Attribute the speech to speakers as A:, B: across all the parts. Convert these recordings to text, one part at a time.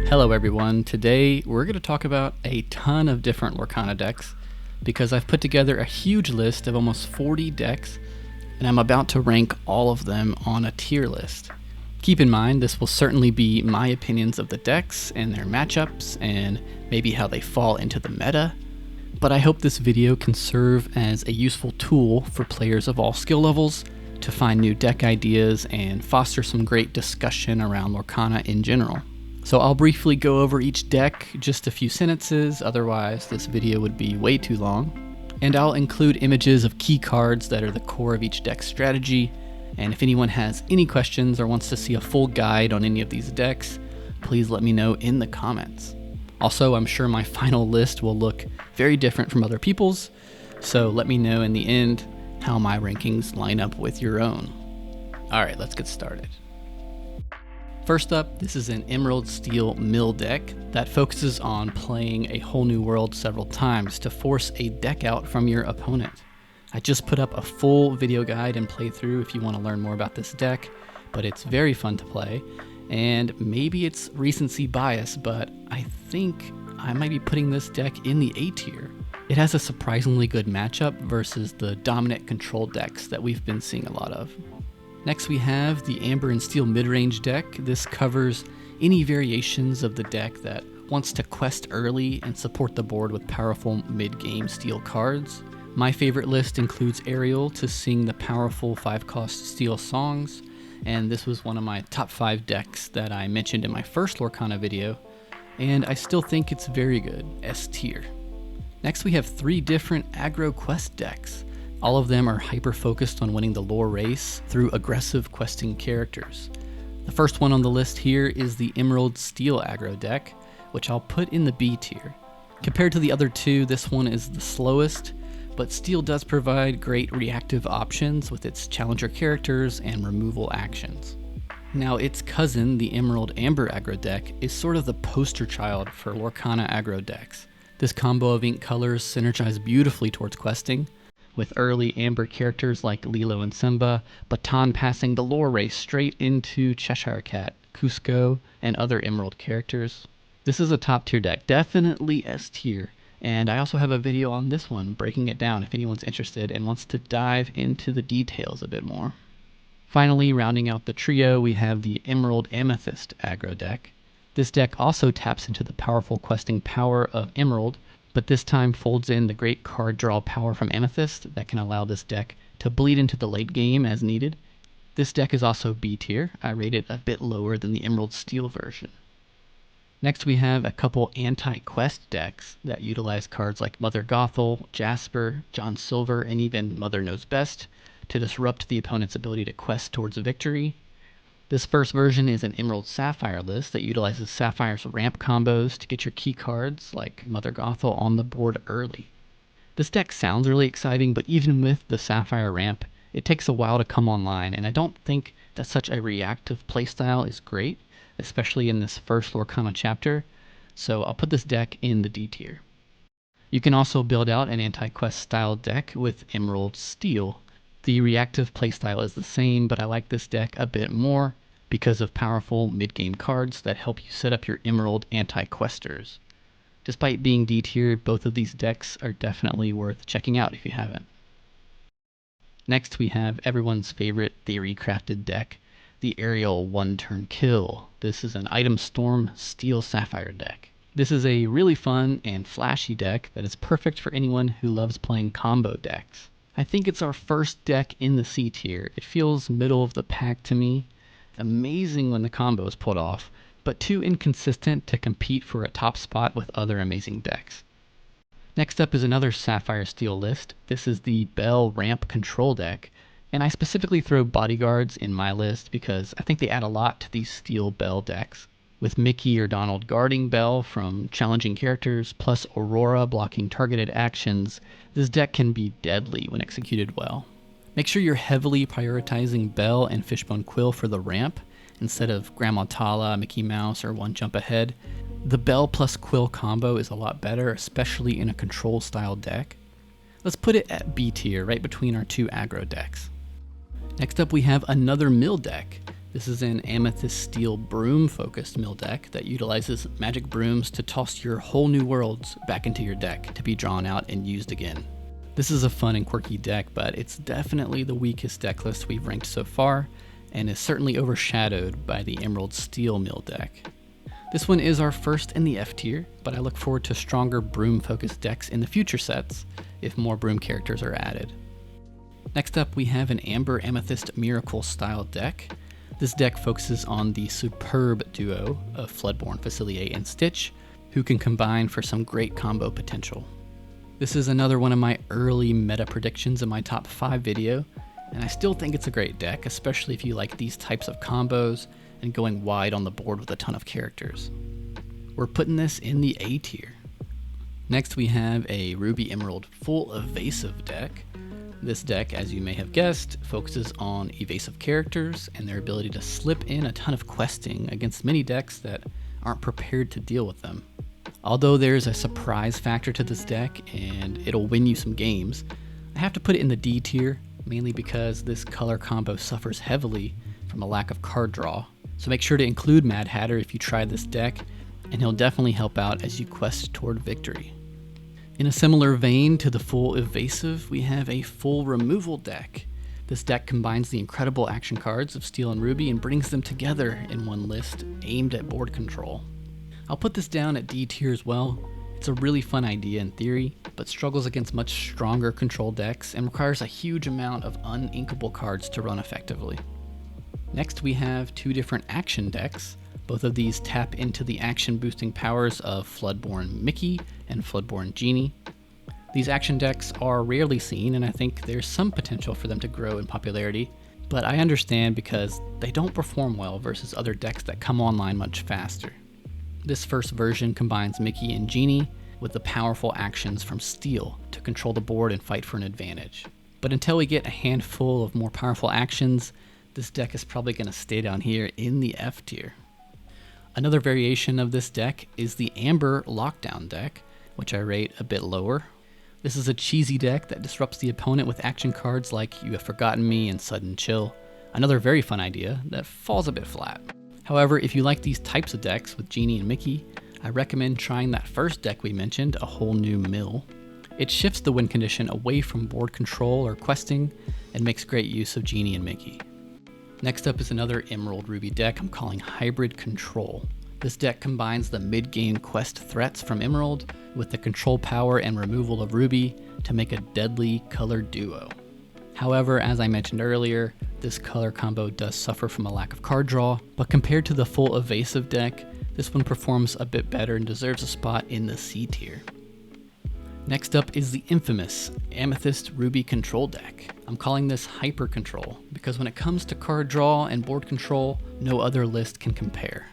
A: Hello everyone, today we're going to talk about a ton of different Lorcana decks because I've put together a huge list of almost 40 decks and I'm about to rank all of them on a tier list. Keep in mind this will certainly be my opinions of the decks and their matchups and maybe how they fall into the meta, but I hope this video can serve as a useful tool for players of all skill levels to find new deck ideas and foster some great discussion around Lorcana in general. So I'll briefly go over each deck, just a few sentences, otherwise this video would be way too long. And I'll include images of key cards that are the core of each deck's strategy, and if anyone has any questions or wants to see a full guide on any of these decks, please let me know in the comments. Also, I'm sure my final list will look very different from other people's, so let me know in the end how my rankings line up with your own. Alright, let's get started. First up, this is an Emerald Steel mill deck that focuses on playing a whole new world several times to force a deck out from your opponent. I just put up a full video guide and playthrough if you want to learn more about this deck, but it's very fun to play, and maybe it's recency bias, but I think I might be putting this deck in the A tier. It has a surprisingly good matchup versus the dominant control decks that we've been seeing a lot of. Next we have the Amber and Steel midrange deck. This covers any variations of the deck that wants to quest early and support the board with powerful mid-game steel cards. My favorite list includes ARIEL to sing the powerful 5-cost steel songs, and this was one of my top 5 decks that I mentioned in my first Lorcana video, and I still think it's very good, S tier. Next we have 3 different aggro quest decks. All of them are hyper-focused on winning the lore race through aggressive questing characters. The first one on the list here is the Emerald Steel aggro deck, which I'll put in the B tier. Compared to the other two, this one is the slowest, but Steel does provide great reactive options with its challenger characters and removal actions. Now its cousin, the Emerald Amber aggro deck, is sort of the poster child for Lorcana aggro decks. This combo of ink colors synergize beautifully towards questing, with early Amber characters like Lilo and Simba, baton passing the lore race straight into Cheshire Cat, Cusco, and other Emerald characters. This is a top tier deck, definitely S tier, and I also have a video on this one breaking it down if anyone's interested and wants to dive into the details a bit more. Finally, rounding out the trio, we have the Emerald Amethyst aggro deck. This deck also taps into the powerful questing power of Emerald, but this time folds in the great card draw power from Amethyst that can allow this deck to bleed into the late game as needed. This deck is also B tier. I rate it a bit lower than the Emerald Steel version. Next we have a couple anti-quest decks that utilize cards like Mother Gothel, Jasper, John Silver, and even Mother Knows Best to disrupt the opponent's ability to quest towards a victory. This first version is an Emerald Sapphire list that utilizes Sapphire's ramp combos to get your key cards, like Mother Gothel, on the board early. This deck sounds really exciting, but even with the Sapphire ramp, it takes a while to come online, and I don't think that such a reactive playstyle is great, especially in this first Lorcana chapter, so I'll put this deck in the D tier. You can also build out an anti-quest style deck with Emerald Steel. The reactive playstyle is the same, but I like this deck a bit more because of powerful mid-game cards that help you set up your Emerald anti-questers. Despite being D tier, both of these decks are definitely worth checking out if you haven't. Next we have everyone's favorite theory-crafted deck, the ARIEL One-Turn Kill. This is an Item Storm Steel Sapphire deck. This is a really fun and flashy deck that is perfect for anyone who loves playing combo decks. I think it's our first deck in the C tier. It feels middle of the pack to me. Amazing when the combo is pulled off, but too inconsistent to compete for a top spot with other amazing decks. Next up is another Sapphire Steel list. This is the BELLE Ramp Control deck, and I specifically throw Bodyguards in my list because I think they add a lot to these Steel BELLE decks. With Mickey or Donald guarding Belle from challenging characters, plus Aurora blocking targeted actions, this deck can be deadly when executed well. Make sure you're heavily prioritizing Belle and Fishbone Quill for the ramp, instead of Grandma Tala, Mickey Mouse, or One Jump Ahead. The Belle plus Quill combo is a lot better, especially in a control style deck. Let's put it at B tier, right between our two aggro decks. Next up we have another mill deck. This is an Amethyst Steel Broom focused mill deck that utilizes magic brooms to toss your whole new worlds back into your deck to be drawn out and used again. This is a fun and quirky deck, but it's definitely the weakest deck list we've ranked so far, and is certainly overshadowed by the Emerald Steel mill deck. This one is our first in the F tier, but I look forward to stronger broom focused decks in the future sets if more broom characters are added. Next up, we have an Amber Amethyst Miracle style deck. This deck focuses on the superb duo of Floodborn, FACILIER, and Stitch, who can combine for some great combo potential. This is another one of my early meta predictions in my top 5 video, and I still think it's a great deck, especially if you like these types of combos and going wide on the board with a ton of characters. We're putting this in the A tier. Next we have a Ruby Emerald full evasive deck. This deck, as you may have guessed, focuses on evasive characters and their ability to slip in a ton of questing against many decks that aren't prepared to deal with them. Although there's a surprise factor to this deck and it'll win you some games, I have to put it in the D tier, mainly because this color combo suffers heavily from a lack of card draw. So make sure to include Mad Hatter if you try this deck, and he'll definitely help out as you quest toward victory. In a similar vein to the full evasive, we have a full removal deck. This deck combines the incredible action cards of Steel and Ruby and brings them together in one list aimed at board control. I'll put this down at D tier as well. It's a really fun idea in theory, but struggles against much stronger control decks and requires a huge amount of uninkable cards to run effectively. Next we have 2 different action decks. Both of these tap into the action boosting powers of Floodborn Mickey and Floodborn Genie. These action decks are rarely seen, and I think there's some potential for them to grow in popularity, but I understand because they don't perform well versus other decks that come online much faster. This first version combines Mickey and Genie with the powerful actions from Steel to control the board and fight for an advantage. But until we get a handful of more powerful actions, this deck is probably going to stay down here in the F tier. Another variation of this deck is the Amber Lockdown deck, which I rate a bit lower. This is a cheesy deck that disrupts the opponent with action cards like You Have Forgotten Me and Sudden Chill. Another very fun idea that falls a bit flat. However, if you like these types of decks with Genie and Mickey, I recommend trying that first deck we mentioned, A Whole New Mill. It shifts the win condition away from board control or questing and makes great use of Genie and Mickey. Next up is another Emerald Ruby deck I'm calling Hybrid Control. This deck combines the mid-game quest threats from Emerald with the control power and removal of Ruby to make a deadly color duo. However, as I mentioned earlier, this color combo does suffer from a lack of card draw, but compared to the full evasive deck, this one performs a bit better and deserves a spot in the C tier. Next up is the infamous Amethyst Ruby Control deck. I'm calling this Hyper Control because when it comes to card draw and board control, no other list can compare.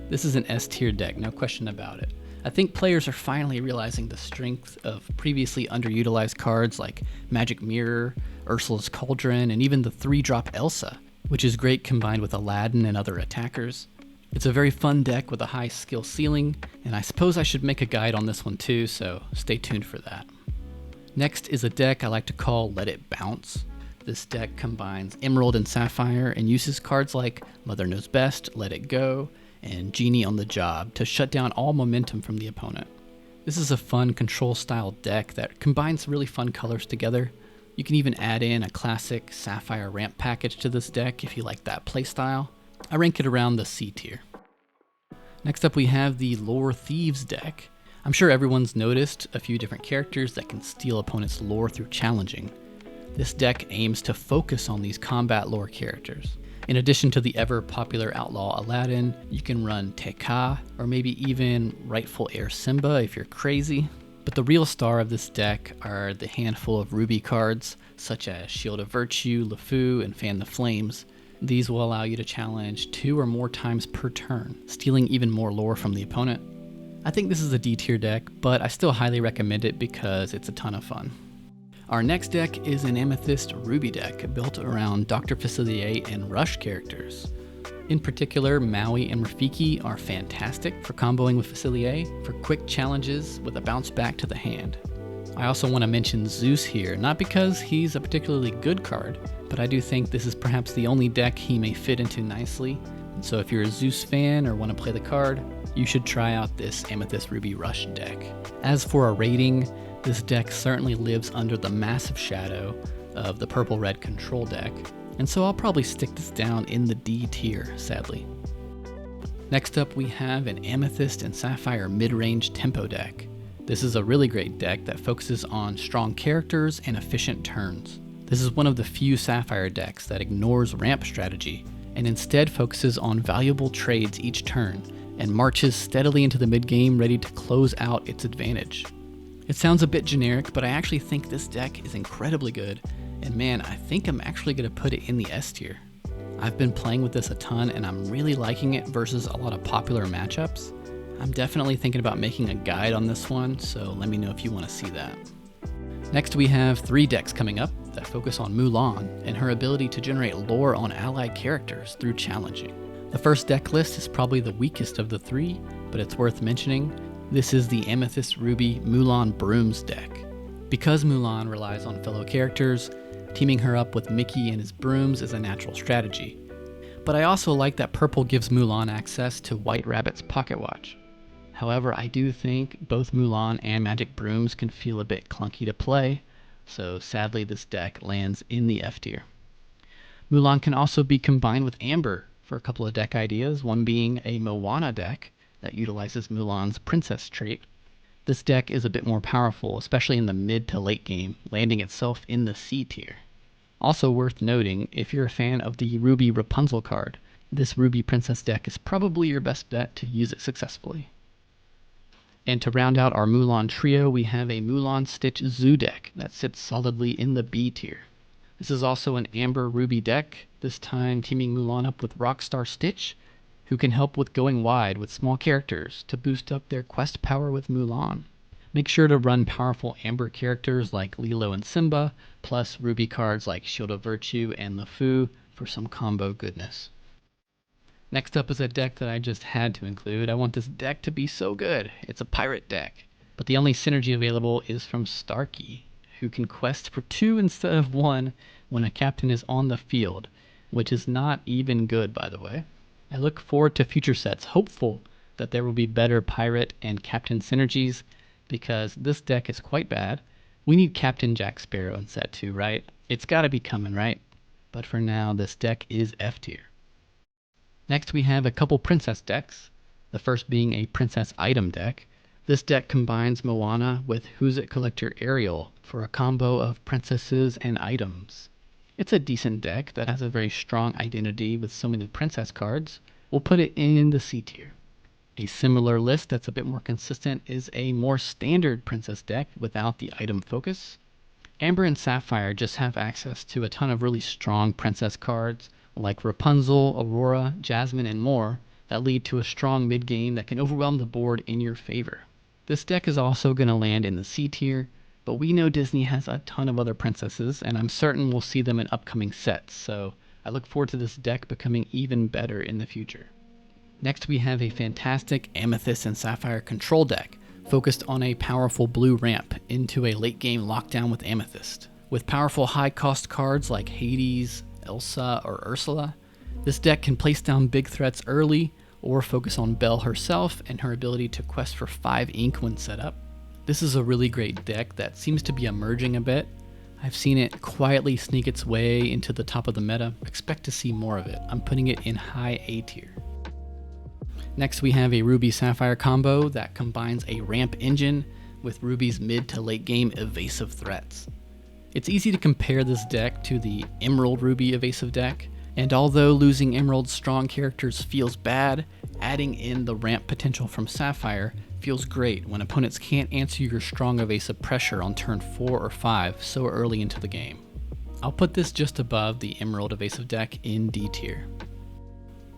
A: This is an S tier deck, no question about it. I think players are finally realizing the strength of previously underutilized cards like Magic Mirror, Ursula's Cauldron, and even the 3-drop Elsa, which is great combined with Aladdin and other attackers. It's a very fun deck with a high skill ceiling, and I suppose I should make a guide on this one too, so stay tuned for that. Next is a deck I like to call Let It Bounce. This deck combines Emerald and Sapphire and uses cards like Mother Knows Best, Let It Go, and Genie on the Job to shut down all momentum from the opponent. This is a fun control style deck that combines really fun colors together. You can even add in a classic Sapphire ramp package to this deck if you like that playstyle. I rank it around the C tier. Next up we have the Lore Thieves deck. I'm sure everyone's noticed a few different characters that can steal opponents' lore through challenging. This deck aims to focus on these combat lore characters. In addition to the ever popular outlaw Aladdin, you can run Tekka, or maybe even rightful heir Simba if you're crazy. But the real star of this deck are the handful of Ruby cards, such as Shield of Virtue, LeFou, and Fan the Flames. These will allow you to challenge 2 or more times per turn, stealing even more lore from the opponent. I think this is a D tier deck, but I still highly recommend it because it's a ton of fun. Our next deck is an Amethyst Ruby deck built around Dr. FACILIER and Rush characters. In particular, Maui and Rafiki are fantastic for comboing with FACILIER for quick challenges with a bounce back to the hand. I also want to mention Zeus here, not because he's a particularly good card, but I do think this is perhaps the only deck he may fit into nicely. And so if you're a Zeus fan or want to play the card, you should try out this Amethyst Ruby Rush deck. As for a rating, this deck certainly lives under the massive shadow of the purple-red control deck, and so I'll probably stick this down in the D tier, sadly. Next up, we have an Amethyst and Sapphire mid-range tempo deck. This is a really great deck that focuses on strong characters and efficient turns. This is one of the few Sapphire decks that ignores ramp strategy and instead focuses on valuable trades each turn and marches steadily into the mid-game ready to close out its advantage. It sounds a bit generic, but I actually think this deck is incredibly good, and man, I think I'm actually going to put it in the S tier. I've been playing with this a ton and I'm really liking it versus a lot of popular matchups. I'm definitely thinking about making a guide on this one, so let me know if you want to see that. Next, we have 3 decks coming up that focus on Mulan and her ability to generate lore on allied characters through challenging. The first deck list is probably the weakest of the 3, but it's worth mentioning. This is the Amethyst Ruby Mulan Brooms deck. Because Mulan relies on fellow characters, teaming her up with Mickey and his brooms is a natural strategy. But I also like that purple gives Mulan access to White Rabbit's pocket watch. However, I do think both Mulan and Magic Brooms can feel a bit clunky to play, so sadly this deck lands in the F tier. Mulan can also be combined with Amber for a couple of deck ideas, one being a Moana deck that utilizes Mulan's princess trait. This deck is a bit more powerful, especially in the mid to late game, landing itself in the C tier. Also worth noting, if you're a fan of the Ruby Rapunzel card, this Ruby Princess deck is probably your best bet to use it successfully. And to round out our Mulan trio, we have a Mulan Stitch Zoo deck that sits solidly in the B tier. This is also an Amber Ruby deck, this time teaming Mulan up with Rockstar Stitch, who can help with going wide with small characters to boost up their quest power with Mulan. Make sure to run powerful Amber characters like Lilo and Simba, plus Ruby cards like Shield of Virtue and LeFou for some combo goodness. Next up is a deck that I just had to include. I want this deck to be so good. It's a pirate deck, but the only synergy available is from Starkey, who can quest for 2 instead of 1 when a captain is on the field, which is not even good, by the way. I look forward to future sets, hopeful that there will be better pirate and captain synergies, because this deck is quite bad. We need Captain Jack Sparrow in set 2, right? It's gotta be coming, right? But for now, this deck is F tier. Next, we have a couple princess decks, the first being a princess item deck. This deck combines Moana with Who's It Collector ARIEL for a combo of princesses and items. It's a decent deck that has a very strong identity with so many princess cards. We'll put it in the C tier. A similar list that's a bit more consistent is a more standard princess deck without the item focus. Amber and Sapphire just have access to a ton of really strong princess cards like Rapunzel, Aurora, Jasmine, and more that lead to a strong mid-game that can overwhelm the board in your favor. This deck is also going to land in the C tier, but we know Disney has a ton of other princesses, and I'm certain we'll see them in upcoming sets, so I look forward to this deck becoming even better in the future. Next, we have a fantastic Amethyst and Sapphire control deck focused on a powerful blue ramp into a late-game lockdown with Amethyst. With powerful high-cost cards like Hades, Elsa, or Ursula, this deck can place down big threats early or focus on BELLE herself and her ability to quest for 5 ink when set up. This is a really great deck that seems to be emerging a bit. I've seen it quietly sneak its way into the top of the meta. Expect to see more of it. I'm putting it in high A tier. Next, we have a Ruby Sapphire combo that combines a ramp engine with Ruby's mid to late game evasive threats. It's easy to compare this deck to the Emerald Ruby evasive deck, and although losing Emerald's strong characters feels bad, adding in the ramp potential from Sapphire feels great when opponents can't answer your strong evasive pressure on turn 4 or 5 so early into the game. I'll put this just above the Emerald evasive deck in D tier.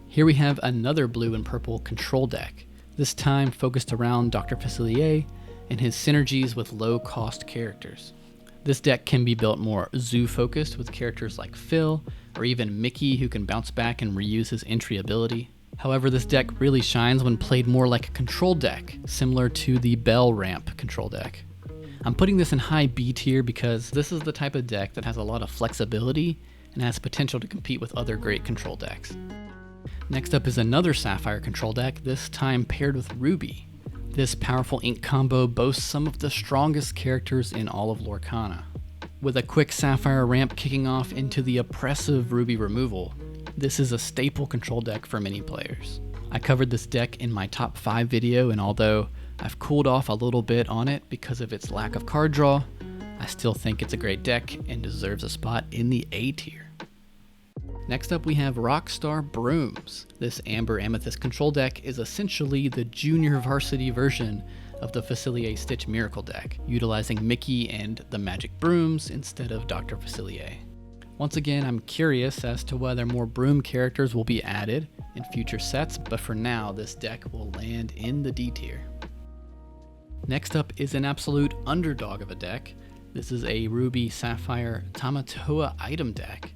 A: Here we have another blue and purple control deck, this time focused around Dr. FACILIER and his synergies with low-cost characters. This deck can be built more zoo-focused with characters like Phil, or even Mickey, who can bounce back and reuse his entry ability. However, this deck really shines when played more like a control deck, similar to the BELLE ramp control deck. I'm putting this in high B tier because this is the type of deck that has a lot of flexibility and has potential to compete with other great control decks. Next up is another Sapphire control deck, this time paired with Ruby. This powerful ink combo boasts some of the strongest characters in all of Lorcana. With a quick Sapphire ramp kicking off into the oppressive Ruby removal, this is a staple control deck for many players. I covered this deck in my top 5 video, and although I've cooled off a little bit on it because of its lack of card draw, I still think it's a great deck and deserves a spot in the A tier. Next up we have Rockstar Brooms. This Amber Amethyst control deck is essentially the junior varsity version of the FACILIER Stitch Miracle deck, utilizing Mickey and the Magic Brooms instead of Dr. FACILIER. Once again, I'm curious as to whether more Broom characters will be added in future sets, but for now this deck will land in the D tier. Next up is an absolute underdog of a deck. This is a Ruby Sapphire Tamatoa item deck.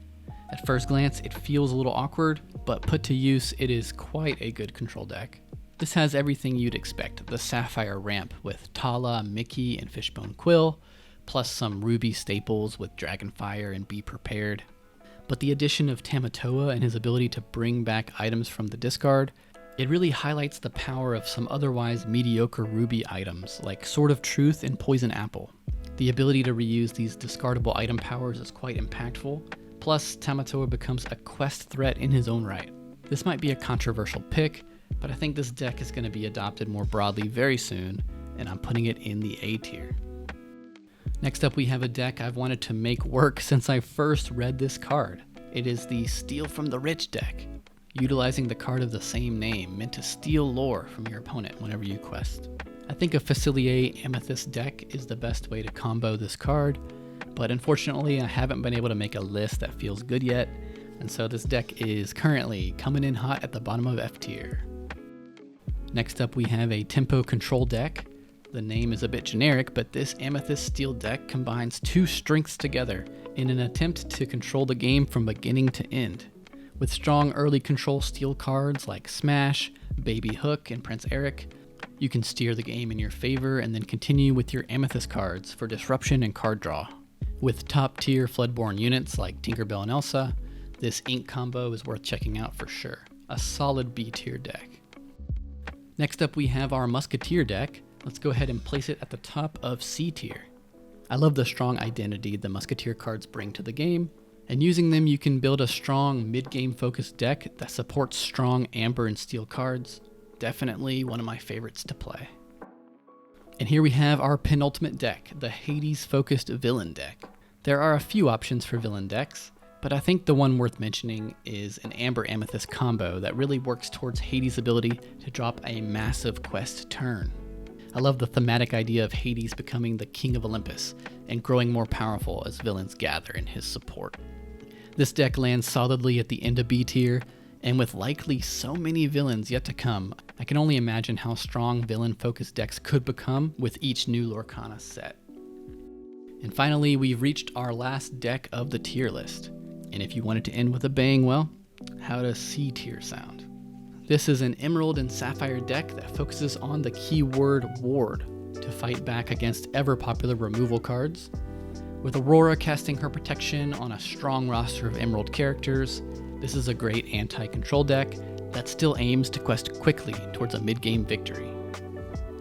A: At first glance, it feels a little awkward, but put to use, it is quite a good control deck. This has everything you'd expect, the Sapphire ramp with Tala, Mickey, and Fishbone Quill, plus some Ruby staples with Dragonfire and Be Prepared. But the addition of Tamatoa and his ability to bring back items from the discard, it really highlights the power of some otherwise mediocre Ruby items like Sword of Truth and Poison Apple. The ability to reuse these discardable item powers is quite impactful. Plus, Tamatoa becomes a quest threat in his own right. This might be a controversial pick, but I think this deck is going to be adopted more broadly very soon, and I'm putting it in the A tier. Next up we have a deck I've wanted to make work since I first read this card. It is the Steal from the Rich deck, utilizing the card of the same name, meant to steal lore from your opponent whenever you quest. I think a FACILIER Amethyst deck is the best way to combo this card, but unfortunately I haven't been able to make a list that feels good yet, and so this deck is currently coming in hot at the bottom of F tier. Next up we have a Tempo control deck. The name is a bit generic, but this Amethyst Steel deck combines 2 strengths together in an attempt to control the game from beginning to end. With strong early control steel cards like Smash, Baby Hook, and Prince Eric, you can steer the game in your favor and then continue with your Amethyst cards for disruption and card draw. With top tier Floodborn units like Tinkerbell and Elsa, this ink combo is worth checking out for sure. A solid B tier deck. Next up we have our Musketeer deck. Let's go ahead and place it at the top of C tier. I love the strong identity the Musketeer cards bring to the game, and using them you can build a strong mid-game focused deck that supports strong Amber and Steel cards. Definitely one of my favorites to play. And here we have our penultimate deck, the Hades focused villain deck. There are a few options for villain decks, but I think the one worth mentioning is an Amber Amethyst combo that really works towards Hades' ability to drop a massive quest turn. I love the thematic idea of Hades becoming the king of Olympus and growing more powerful as villains gather in his support. This deck lands solidly at the end of B tier, and with likely so many villains yet to come, I can only imagine how strong villain-focused decks could become with each new Lorcana set. And finally, we've reached our last deck of the tier list. And if you wanted to end with a bang, well, how does C tier sound? This is an Emerald and Sapphire deck that focuses on the keyword ward to fight back against ever-popular removal cards. With Aurora casting her protection on a strong roster of Emerald characters, this is a great anti-control deck that still aims to quest quickly towards a mid-game victory.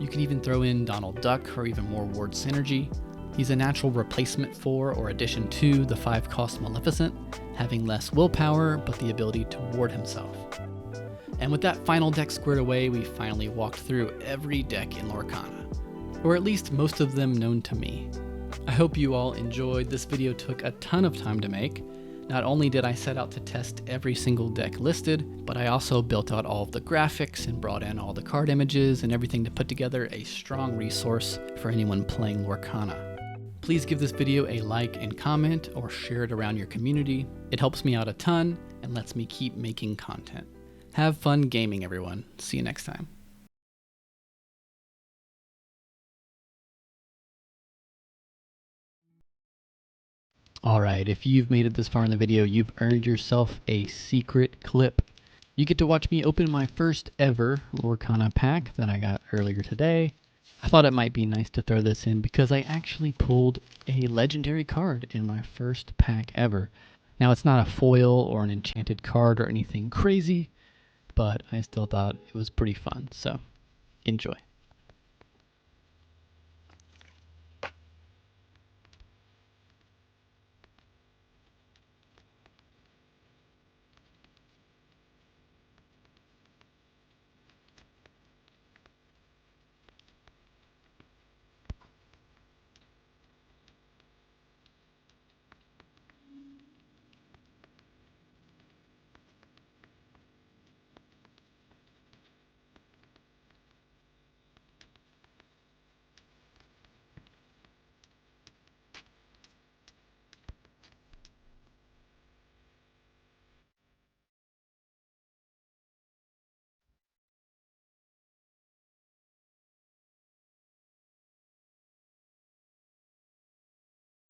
A: You can even throw in Donald Duck for even more ward synergy. He's a natural replacement for or addition to the 5-cost Maleficent, having less willpower but the ability to ward himself. And with that final deck squared away, we finally walked through every deck in Lorcana, or at least most of them known to me. I hope you all enjoyed. This video took a ton of time to make. Not only did I set out to test every single deck listed, but I also built out all of the graphics and brought in all the card images and everything to put together a strong resource for anyone playing Lorcana. Please give this video a like and comment or share it around your community. It helps me out a ton and lets me keep making content. Have fun gaming, everyone. See you next time. Alright, if you've made it this far in the video, you've earned yourself a secret clip. You get to watch me open my first ever Lorcana pack that I got earlier today. I thought it might be nice to throw this in because I actually pulled a legendary card in my first pack ever. Now, it's not a foil or an enchanted card or anything crazy, but I still thought it was pretty fun, so enjoy.